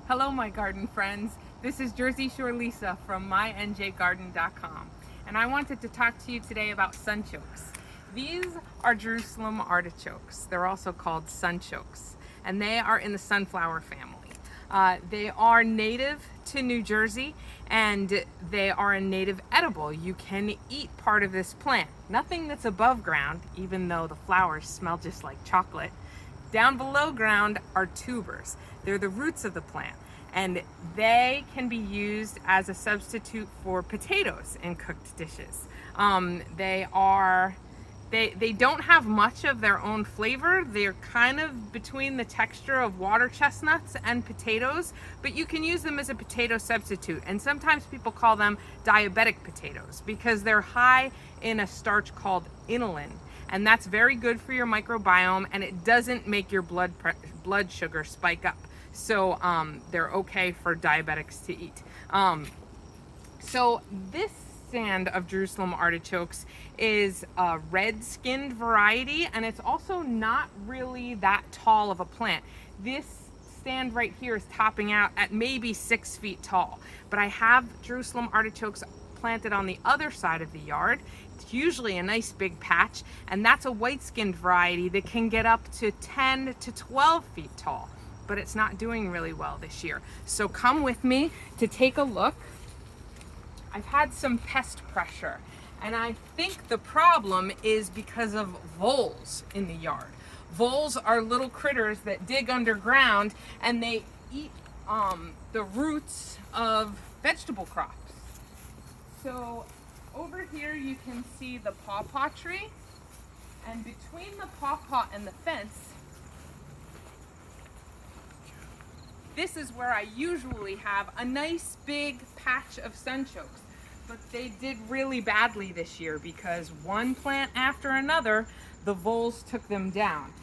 Hello, my garden friends. This is Jersey Shore Lisa from MyNJGarden.com, and I wanted to talk to you today about sunchokes. These are Jerusalem artichokes. They're also called sunchokes, and they are in the sunflower family. They are native to New Jersey, and they are a native edible. You can eat part of this plant. Nothing that's above ground, even though the flowers smell just like chocolate. Down below ground are tubers. They're the roots of the plant, and they can be used as a substitute for potatoes in cooked dishes. They don't have much of their own flavor. They're kind of between the texture of water chestnuts and potatoes, but you can use them as a potato substitute. And sometimes people call them diabetic potatoes because they're high in a starch called inulin. And that's very good for your microbiome, and it doesn't make your blood sugar spike up. So they're okay for diabetics to eat. So this stand of Jerusalem artichokes is a red-skinned variety, and it's also not really that tall of a plant. This stand right here is topping out at maybe 6 feet tall, but I have Jerusalem artichokes planted on the other side of the yard. It's usually a nice big patch, and that's a white-skinned variety that can get up to 10 to 12 feet tall, but it's not doing really well this year. So come with me to take a look. I've had some pest pressure, and I think the problem is because of voles in the yard. Voles are little critters that dig underground, and they eat the roots of vegetable crops. So over here you can see the pawpaw tree, and between the pawpaw and the fence, this is where I usually have a nice big patch of sunchokes, but they did really badly this year because one plant after another, the voles took them down.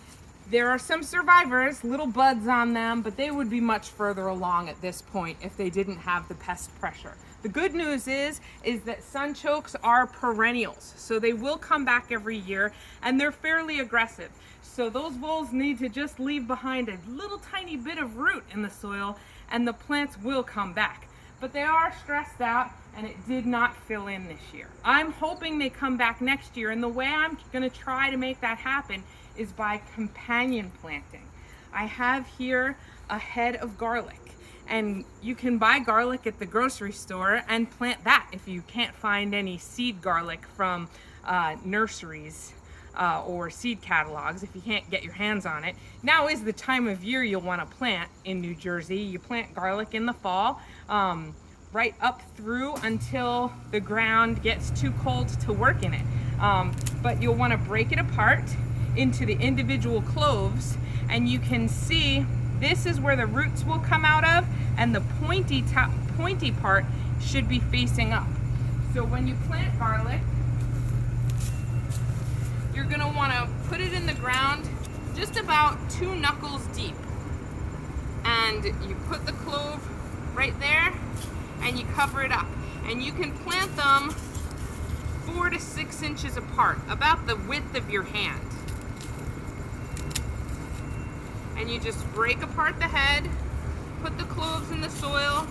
There are some survivors, little buds on them, but they would be much further along at this point if they didn't have the pest pressure. The good news is that sunchokes are perennials, so they will come back every year, and they're fairly aggressive. So those voles need to just leave behind a little tiny bit of root in the soil, and the plants will come back. But they are stressed out, and it did not fill in this year. I'm hoping they come back next year, and the way I'm going to try to make that happen is by companion planting. I have here a head of garlic, and you can buy garlic at the grocery store and plant that if you can't find any seed garlic from nurseries or seed catalogs, if you can't get your hands on it. Now is the time of year you'll want to plant in New Jersey. You plant garlic in the fall, right up through until the ground gets too cold to work in it. But you'll want to break it apart into the individual cloves, and you can see this is where the roots will come out of, and the pointy part should be facing up. So when you plant garlic, you're going to want to put it in the ground just about 2 knuckles deep. And you put the clove right there, and you cover it up. And you can plant them 4 to 6 inches apart, about the width of your hand. And you just break apart the head, put the cloves in the soil,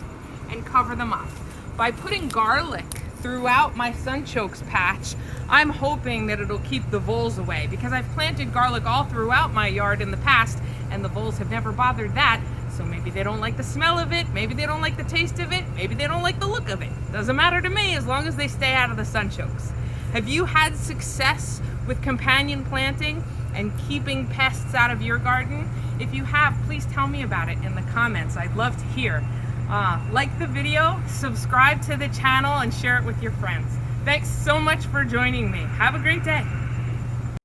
and cover them up. By putting garlic throughout my sunchokes patch, I'm hoping that it'll keep the voles away, because I've planted garlic all throughout my yard in the past, and the voles have never bothered that. So maybe they don't like the smell of it, maybe they don't like the taste of it, maybe they don't like the look of it. Doesn't matter to me as long as they stay out of the sunchokes. Have you had success with companion planting and keeping pests out of your garden? If you have, please tell me about it in the comments. I'd love to hear. Like the video, subscribe to the channel, and share it with your friends. Thanks so much for joining me. Have a great day.